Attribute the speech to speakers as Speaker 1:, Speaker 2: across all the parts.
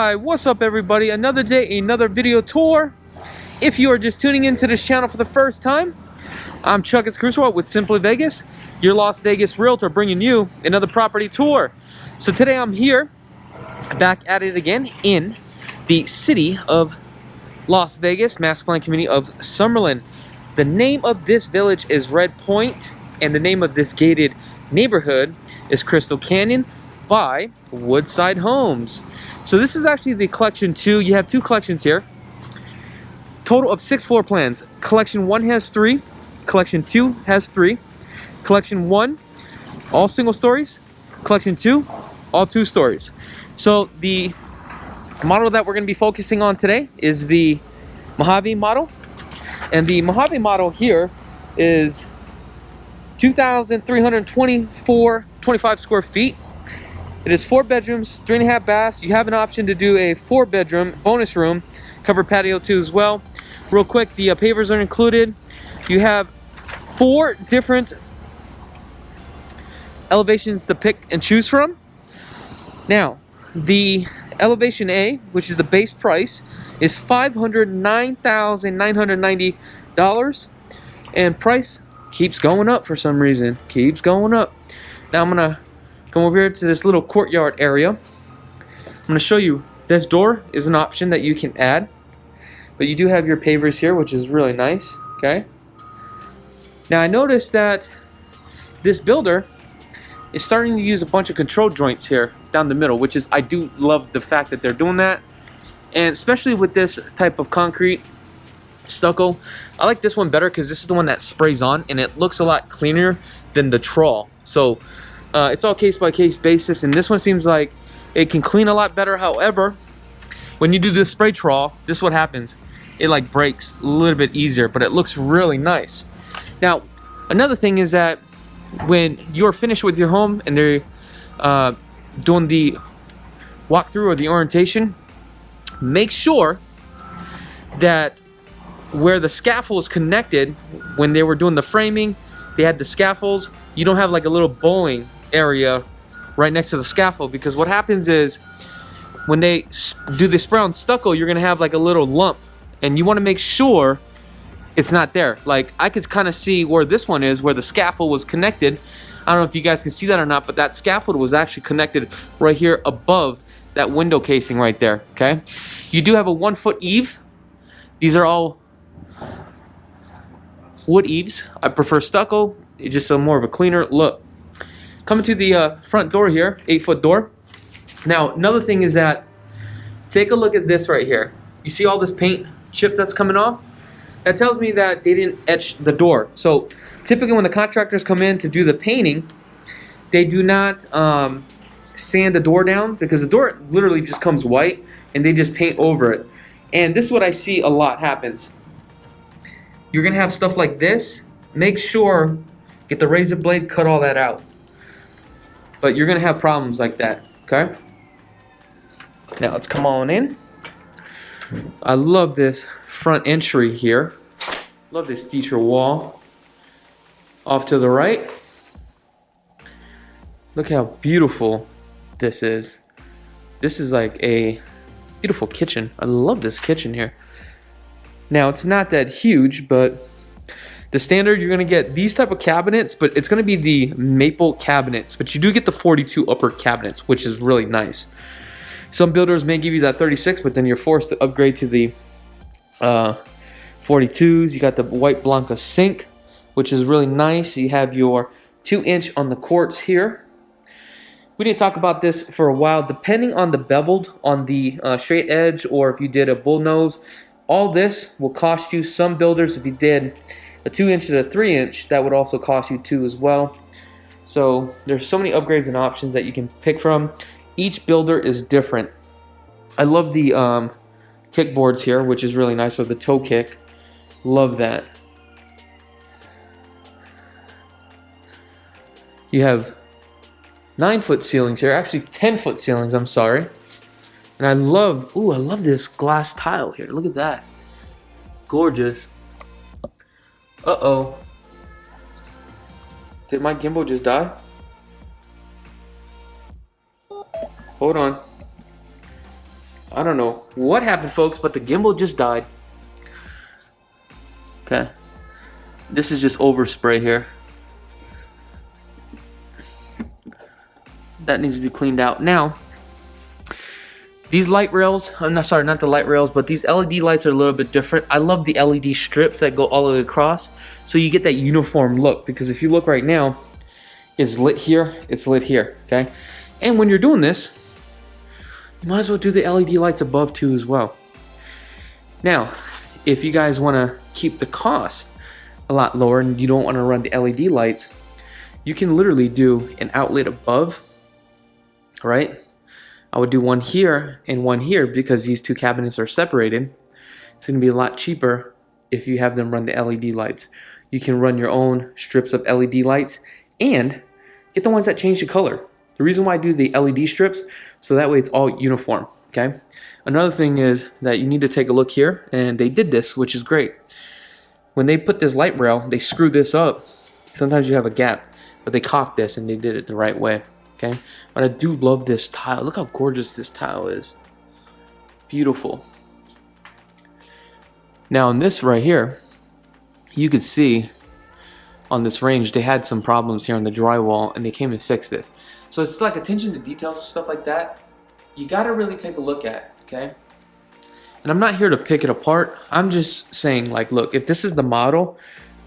Speaker 1: Alright, what's up everybody? Another day, another video tour. If you are just tuning into this channel for the first time, I'm Chuckets Crusoe with Simply Vegas, your Las Vegas realtor, bringing you another property tour. So today I'm here, back at it again in the city of Las Vegas, Master Plan community of Summerlin. The name of this village is Red Point, and the name of this gated neighborhood is Crystal Canyon by Woodside Homes. So this is actually the collection 2. You have 2 collections here. Total of 6 floor plans. Collection 1 has 3. Collection 2 has 3. Collection 1, all single stories. Collection 2, all 2 stories. So the model that we're going to be focusing on today is the Mojave model. And the Mojave model here is 2,325 square feet. It is 4 bedrooms, 3.5 baths. You have an option to do a 4-bedroom bonus room, covered patio too as well. Real quick, the pavers are included. You have 4 different elevations to pick and choose from. Now, the elevation A, which is the base price, is $509,990, and price keeps going up for some reason. Keeps going up. Now I'm gonna come over here to this little courtyard area. I'm gonna show you this door is an option that you can add, but you do have your pavers here, which is really nice. Okay. Now I noticed that this builder is starting to use a bunch of control joints here down the middle, which is, I do love the fact that they're doing that, and especially with this type of concrete stucco. I like this one better because this is the one that sprays on and it looks a lot cleaner than the trawl. So it's all case by case basis, and this one seems like it can clean a lot better. However, when you do the spray trawl, this is what happens. It like breaks a little bit easier, but it looks really nice. Now, another thing is that when you're finished with your home and they're doing the walkthrough or the orientation, make sure that where the scaffold is connected, when they were doing the framing, they had the scaffolds. You don't have like a little bowling area right next to the scaffold, because what happens is when they do the spray on stucco, you're gonna have like a little lump, and you want to make sure it's not there. Like I could kind of see where this one is, where the scaffold was connected. I don't know if you guys can see that or not, but that scaffold was actually connected right here above that window casing right there. Okay, you do have a 1-foot eave. These are all wood eaves. I prefer stucco. It's just a more of a cleaner look. Coming to the front door here, 8-foot door. Now, another thing is that, take a look at this right here. You see all this paint chip that's coming off? That tells me that they didn't etch the door. So, typically when the contractors come in to do the painting, they do not sand the door down, because the door literally just comes white and they just paint over it. And this is what I see a lot happens. You're going to have stuff like this. Make sure, get the razor blade, cut all that out. But you're going to have problems like that, okay? Now let's come on in. I love this front entry here. Love this feature wall. Off to the right. Look how beautiful this is. This is like a beautiful kitchen. I love this kitchen here. Now it's not that huge, but the standard, you're going to get these type of cabinets, but it's going to be the maple cabinets. But you do get the 42 upper cabinets, which is really nice. Some builders may give you that 36, but then you're forced to upgrade to the 42s. You got the white Blanca sink, which is really nice. You have your 2-inch on the quartz here. We didn't talk about this for a while. Depending on the beveled on the straight edge, or if you did a bull nose, all this will cost you. Some builders, if you did a 2-inch to a 3-inch, that would also cost you too as well. So there's so many upgrades and options that you can pick from. Each builder is different. I love the kickboards here, which is really nice, with the toe kick. Love that. You have 9-foot ceilings here, actually 10-foot ceilings, I'm sorry. And I love this glass tile here. Look at that. Gorgeous. Uh-oh. Did my gimbal just die? Hold on. I don't know what happened, folks, but the gimbal just died. Okay. This is just overspray here. That needs to be cleaned out. Now, these light rails, I'm not sorry, not the light rails, but these LED lights are a little bit different. I love the LED strips that go all the way across, so you get that uniform look. Because if you look right now, it's lit here, it's lit here, okay? And when you're doing this, you might as well do the LED lights above too as well. Now, if you guys want to keep the cost a lot lower and you don't want to run the LED lights, you can literally do an outlet above, right? I would do one here and one here because these two cabinets are separated. It's going to be a lot cheaper if you have them run the LED lights. You can run your own strips of LED lights and get the ones that change the color. The reason why I do the LED strips, so that way it's all uniform, okay? Another thing is that you need to take a look here, and they did this, which is great. When they put this light rail, they screw this up. Sometimes you have a gap, but they caulked this and they did it the right way, okay? But I do love this tile. Look how gorgeous this tile is. Beautiful. Now on this right here, you could see on this range, they had some problems here on the drywall and they came and fixed it. So it's like attention to details and stuff like that. You gotta really take a look at, okay? And I'm not here to pick it apart. I'm just saying, like, look, if this is the model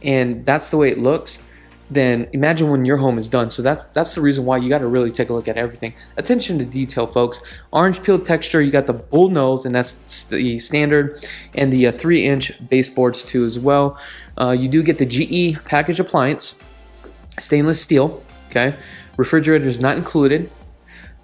Speaker 1: and that's the way it looks, then imagine when your home is done. So that's the reason why you gotta really take a look at everything. Attention to detail, folks. Orange peel texture, you got the bull nose, and that's the standard, and the 3-inch baseboards too as well. You do get the GE package appliance, stainless steel, okay? Refrigerator is not included.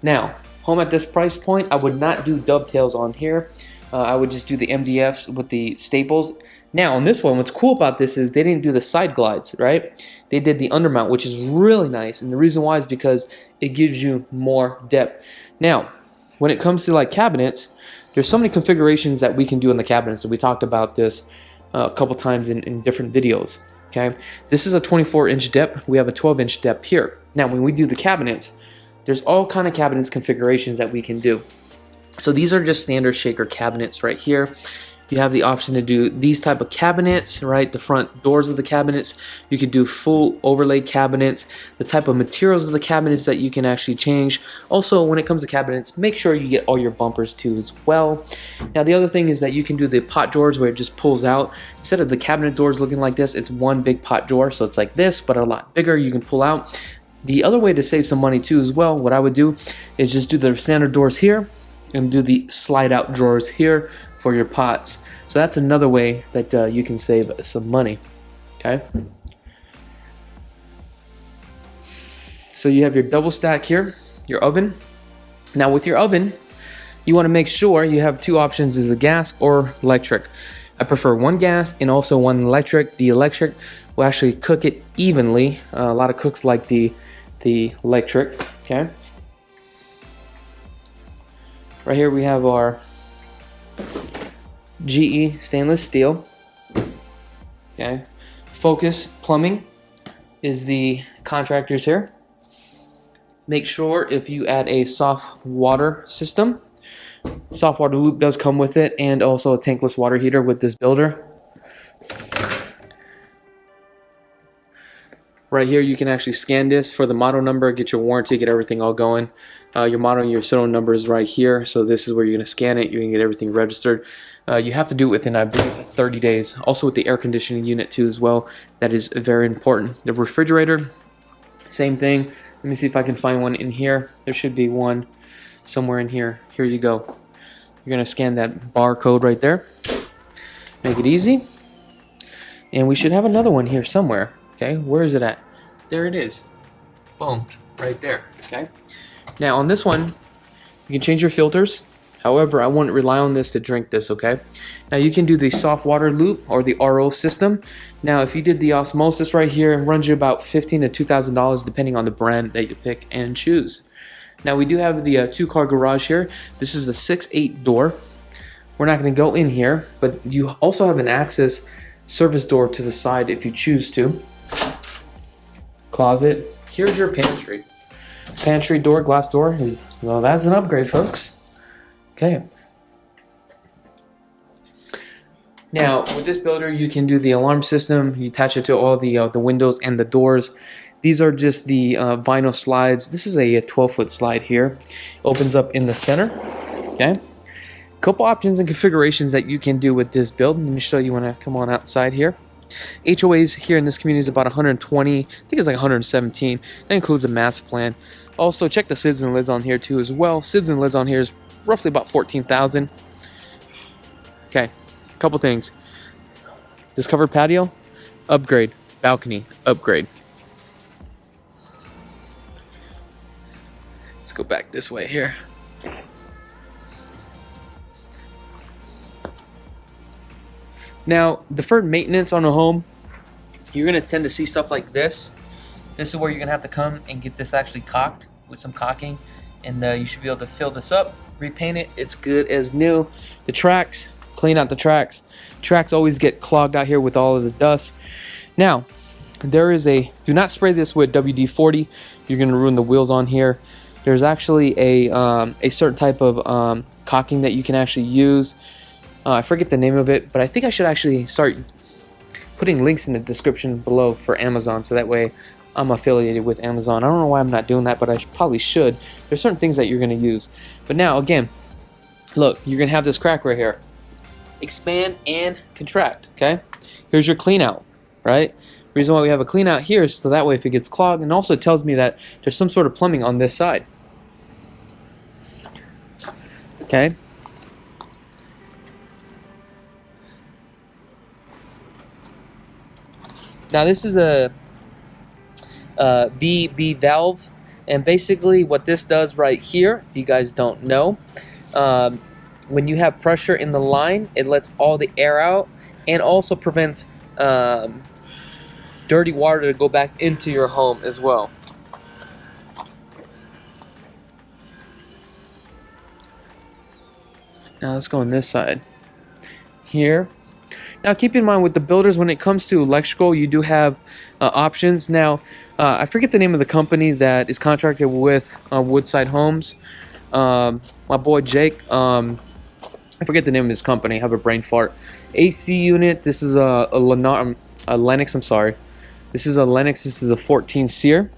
Speaker 1: Now, home at this price point, I would not do dovetails on here. I would just do the MDFs with the staples. Now, on this one, what's cool about this is they didn't do the side glides, right? They did the undermount, which is really nice. And the reason why is because it gives you more depth. Now, when it comes to like cabinets, there's so many configurations that we can do in the cabinets. And we talked about this a couple times in different videos. Okay, this is a 24-inch depth. We have a 12-inch depth here. Now, when we do the cabinets, there's all kind of cabinets configurations that we can do. So these are just standard shaker cabinets right here. You have the option to do these type of cabinets, right? The front doors of the cabinets. You could do full overlay cabinets, the type of materials of the cabinets that you can actually change. Also, when it comes to cabinets, make sure you get all your bumpers too as well. Now, the other thing is that you can do the pot drawers where it just pulls out. Instead of the cabinet doors looking like this, it's one big pot drawer. So it's like this, but a lot bigger. You can pull out. The other way to save some money too as well, what I would do is just do the standard doors here and do the slide out drawers here for your pots. So that's another way that you can save some money, okay? So you have your double stack here, your oven. Now with your oven, you want to make sure you have two options, is a gas or electric. I prefer one gas and also one electric. The electric will actually cook it evenly. A lot of cooks like the electric, okay? Right here we have our GE stainless steel, okay? Focus Plumbing is the contractors here. Make sure if you add a soft water system, soft water loop does come with it, and also a tankless water heater with this builder. Right here, you can actually scan this for the model number, get your warranty, get everything all going. Your model and your serial number is right here, so this is where you're going to scan it. You can get everything registered. You have to do it within, I believe, 30 days. Also with the air conditioning unit too as well. That is very important. The refrigerator, same thing. Let me see if I can find one in here. There should be one somewhere in here. Here you go. You're going to scan that barcode right there. Make it easy. And we should have another one here somewhere. Okay, where is it at? There it is. Boom, right there, okay? Now on this one, you can change your filters. However, I wouldn't rely on this to drink this, okay? Now you can do the soft water loop or the RO system. Now if you did the osmosis right here, it runs you about $1,500 to $2,000 depending on the brand that you pick and choose. Now we do have the two-car garage here. This is the 6/8 door. We're not gonna go in here, but you also have an access service door to the side if you choose to. Closet. Here's your pantry. Pantry door, glass door is, well, that's an upgrade, folks. Okay. Now, with this builder, you can do the alarm system. You attach it to all the windows and the doors. These are just the vinyl slides. This is a 12-foot slide here. Opens up in the center. Okay. Couple options and configurations that you can do with this build. Let me show you when I come on outside here. HOAs here in this community is about 120. I think it's like 117. That includes a master plan. Also, check the SIDS and lids on here too as well. SIDS and lids on here is roughly about 14,000. Okay. Couple things. This covered patio, upgrade. Balcony, upgrade. Let's go back this way here. Now, deferred maintenance on a home, you're going to tend to see stuff like this. This is where you're going to have to come and get this actually caulked with some caulking. And you should be able to fill this up, repaint it. It's good as new. The tracks, clean out the tracks. Tracks always get clogged out here with all of the dust. Now, there is a, do not spray this with WD-40. You're going to ruin the wheels on here. There's actually a certain type of caulking that you can actually use. I forget the name of it, but I think I should actually start putting links in the description below for Amazon, so that way I'm affiliated with Amazon. I don't know why I'm not doing that, but I probably should. There's certain things that you're going to use. But now, again, look, you're going to have this crack right here. Expand and contract, okay? Here's your clean out, right? Reason why we have a clean out here is so that way if it gets clogged, and also tells me that there's some sort of plumbing on this side. Okay? Now this is a VB valve, and basically what this does right here, if you guys don't know, when you have pressure in the line, it lets all the air out and also prevents dirty water to go back into your home as well. Now let's go on this side here. Now keep in mind with the builders, when it comes to electrical, you do have options. Now I forget the name of the company that is contracted with Woodside Homes. My boy Jake, I forget the name of his company. I have a brain fart. AC unit. This is a Lennox. I'm sorry. This is a Lennox. This is a 14 SEER.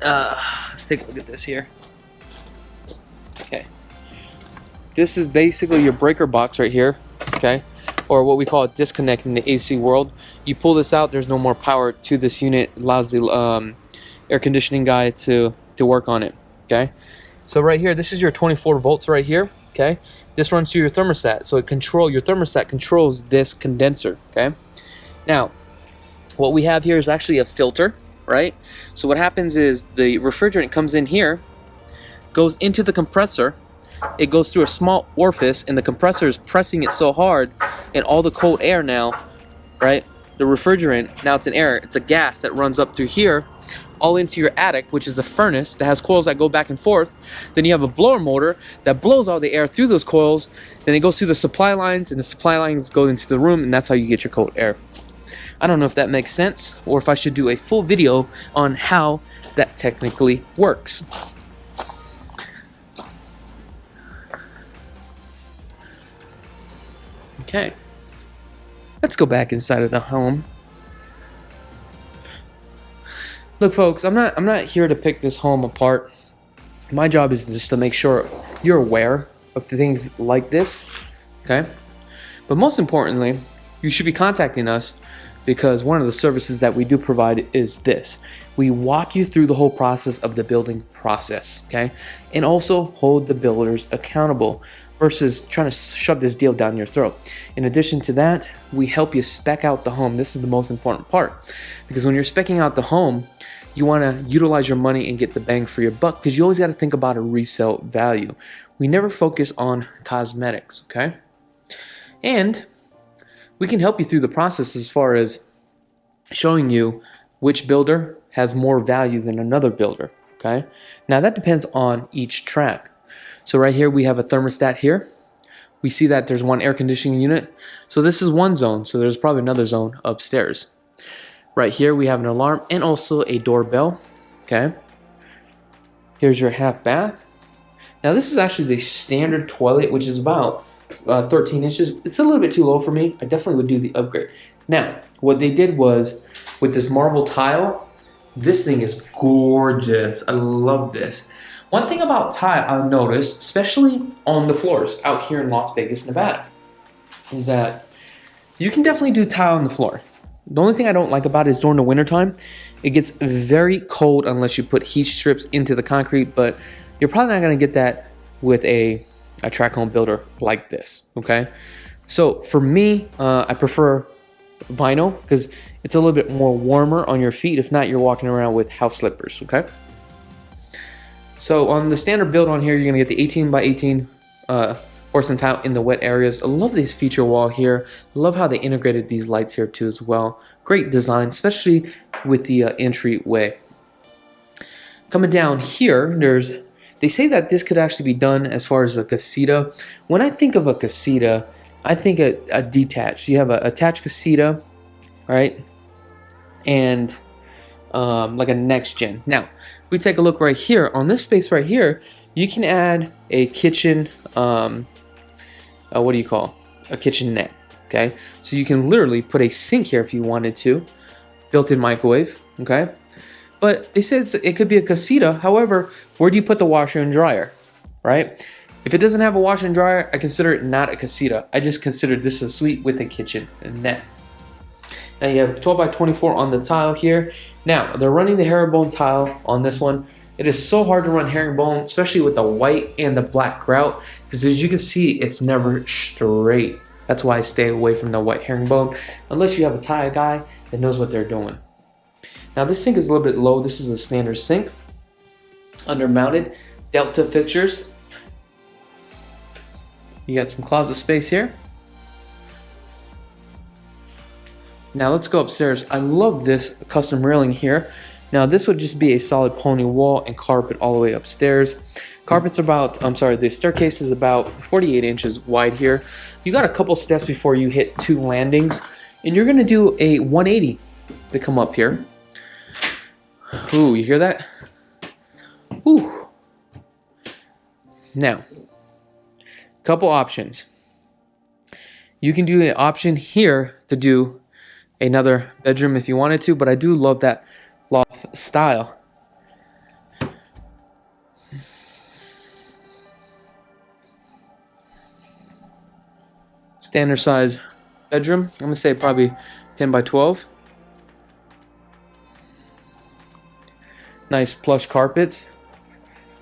Speaker 1: Let's take a look at this here. Okay. This is basically your breaker box right here, okay, or what we call a disconnect in the AC world. You pull this out, there's no more power to this unit. It allows the air conditioning guy to work on it, okay. So right here, this is your 24 volts right here, okay. This runs to your thermostat, so your thermostat controls this condenser, okay. Now, what we have here is actually a filter, right. So what happens is the refrigerant comes in here, goes into the compressor. It goes through a small orifice, and the compressor is pressing it so hard, and all the cold air now, right, the refrigerant, now it's an air, it's a gas that runs up through here, all into your attic, which is a furnace that has coils that go back and forth. Then you have a blower motor that blows all the air through those coils, then it goes through the supply lines, and the supply lines go into the room, and that's how you get your cold air. I don't know if that makes sense, or if I should do a full video on how that technically works. Okay, let's go back inside of the home. Look, folks, I'm not here to pick this home apart. My job is just to make sure you're aware of the things like this, okay? But most importantly, you should be contacting us, because one of the services that we do provide is this. We walk you through the whole process of the building process, okay? And also hold the builders accountable versus trying to shove this deal down your throat. In addition to that, we help you spec out the home. This is the most important part, because when you're speccing out the home, you want to utilize your money and get the bang for your buck, because you always got to think about a resale value. We never focus on cosmetics, okay? And we can help you through the process as far as showing you which builder has more value than another builder, okay? Now that depends on each track. So right here we have a thermostat here. We see that there's one air conditioning unit. So this is one zone, so there's probably another zone upstairs. Right here we have an alarm and also a doorbell, okay? Here's your half bath. Now this is actually the standard toilet, which is about 13 inches. It's a little bit too low for me. I definitely would do the upgrade. Now, what they did was, with this marble tile, this thing is gorgeous. I love this. One thing about tile I've noticed, especially on the floors out here in Las Vegas, Nevada, is that you can definitely do tile on the floor. The only thing I don't like about it is during the wintertime, it gets very cold unless you put heat strips into the concrete, but you're probably not going to get that with a track home builder like this, okay? So for me, I prefer vinyl because it's a little bit more warmer on your feet. If not, you're walking around with house slippers, okay? So on the standard build on here, you're going to get the 18 by 18 porcelain tile in the wet areas. I love this feature wall here. I love how they integrated these lights here too as well. Great design, especially with the entryway. Coming down here, they say that this could actually be done as far as a casita. When I think of a casita, I think a detached. You have a attached casita, right? And like a next gen. Now, if we take a look right here on this space right here, you can add a kitchen. What do you call a kitchenette? Okay, so you can literally put a sink here if you wanted to, built-in microwave. Okay, but they said it could be a casita. However, where do you put the washer and dryer? Right? If it doesn't have a washer and dryer, I consider it not a casita. I just consider this a suite with a kitchen and net. Now you have 12 by 24 on the tile here. Now they're running the herringbone tile on this one. It is so hard to run herringbone, especially with the white and the black grout, because as you can see, it's never straight. That's why I stay away from the white herringbone, unless you have a tile guy that knows what they're doing. Now this sink is a little bit low. This is a standard sink, undermounted, Delta fixtures. You got some closet space here. Now let's go upstairs. I love this custom railing here. Now this would just be a solid pony wall and carpet all the way upstairs. Carpet's about, the staircase is about 48 inches wide here. You got a couple steps before you hit 2 landings, and you're gonna do a 180 to come up here. Ooh, you hear that? Ooh. Now, couple options. You can do an option here to do another bedroom if you wanted to, but I do love that loft style. Standard size bedroom. I'm gonna say probably 10 by 12. Nice plush carpets.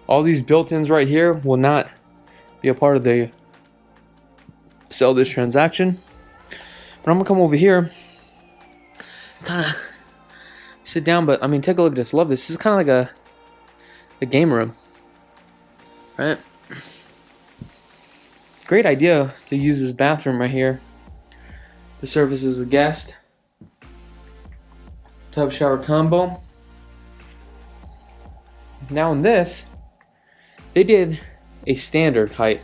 Speaker 1: All these built-ins right here will not be a part of the sell this transaction. But I'm gonna come over here, kind of sit down. But I mean, take a look at this. Love this. This is kind of like a game room, right? Great idea to use this bathroom right here to service as a guest. Tub shower combo. Now in this, they did a standard height.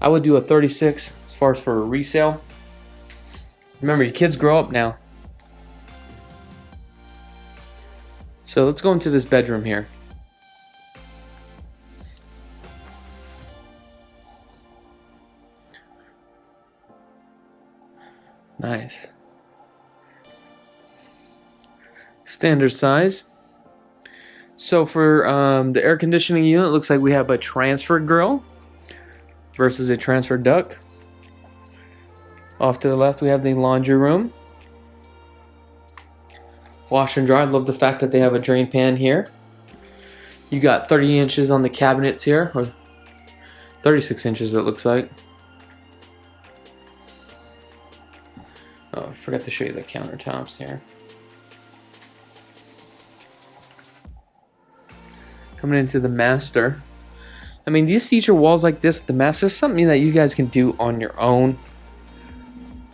Speaker 1: I would do a 36 as far as for a resale. Remember, your kids grow up now. So let's go into this bedroom here. Nice. Standard size. So for the air conditioning unit, it looks like we have a transfer grill versus a transfer duct. Off to the left, we have the laundry room. Wash and dry. I love the fact that they have a drain pan here. You got 30 inches on the cabinets here, or 36 inches it looks like. Oh, I forgot to show you the countertops here. Coming into the master. I mean, these feature walls like this, the master, is something that you guys can do on your own.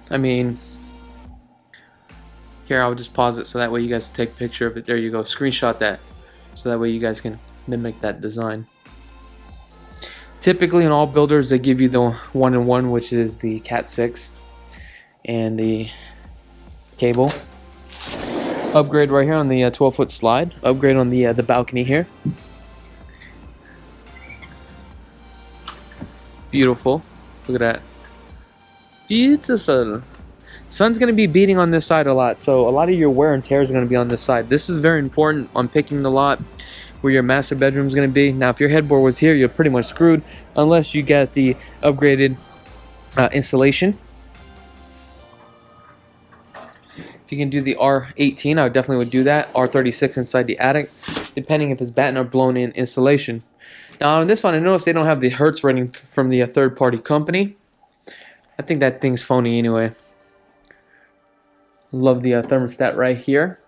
Speaker 1: I mean, here I'll just pause it so that way you guys take a picture of it. There you go, screenshot that, so that way you guys can mimic that design. Typically in all builders, they give you the 1-in-1, which is the Cat 6 and the cable. Upgrade right here on the 12-foot slide. Upgrade on the balcony here. Beautiful. Look at that. Beautiful. Sun's going to be beating on this side a lot, so a lot of your wear and tear is going to be on this side. This is very important on picking the lot where your master bedroom is going to be. Now, if your headboard was here, you're pretty much screwed unless you get the upgraded insulation. If you can do the R18, I definitely would do that. R36 inside the attic, depending if it's batten or blown in insulation. Now on this one, I noticed they don't have the Hertz rating from the third-party company. I think that thing's phony anyway. Love the thermostat right here.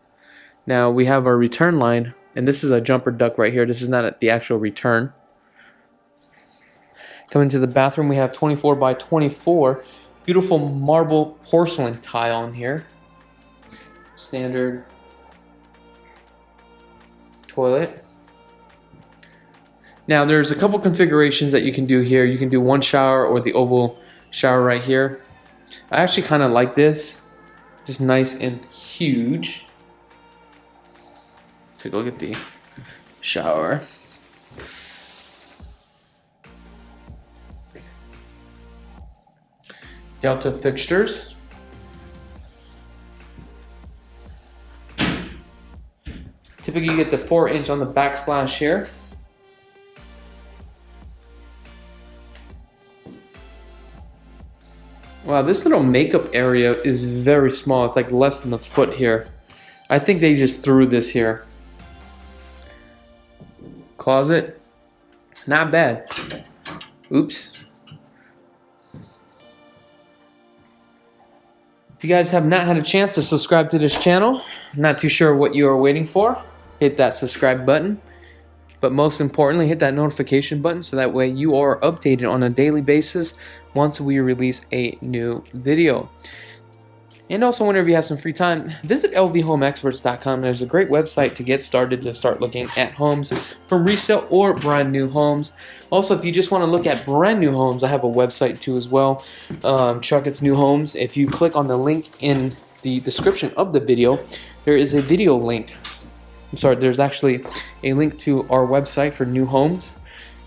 Speaker 1: Now we have our return line, and this is a jumper duct right here. This is not the actual return. Coming to the bathroom, we have 24 by 24. Beautiful marble porcelain tile in here. Standard toilet. Now there's a couple configurations that you can do here. You can do one shower or the oval shower right here. I actually kind of like this. Just nice and huge. Let's take a look at the shower. Delta fixtures. Typically you get the 4-inch on the backsplash here. Wow, this little makeup area is very small. It's like less than a foot here. I think they just threw this here. Closet, not bad. Oops. If you guys have not had a chance to subscribe to this channel, I'm not too sure what you are waiting for, hit that subscribe button. But most importantly, hit that notification button so that way you are updated on a daily basis once we release a new video. And also, whenever you have some free time, visit lvhomeexperts.com. There's a great website to get started to start looking at homes from resale or brand new homes. Also, if you just want to look at brand new homes, I have a website too as well, Chuckett's New Homes. If you click on the link in the description of the video, there is a video link. There's actually a link to our website for new homes,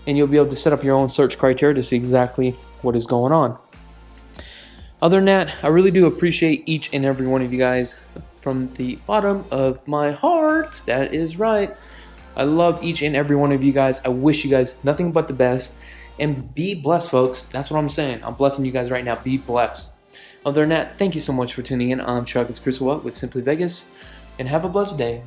Speaker 1: and you'll be able to set up your own search criteria to see exactly what is going on. Other than that, I really do appreciate each and every one of you guys from the bottom of my heart. That is right. I love each and every one of you guys. I wish you guys nothing but the best, and be blessed, folks. That's what I'm saying. I'm blessing you guys right now. Be blessed. Other than that, thank you so much for tuning in. I'm Chuck Crusoe with Simply Vegas, and have a blessed day.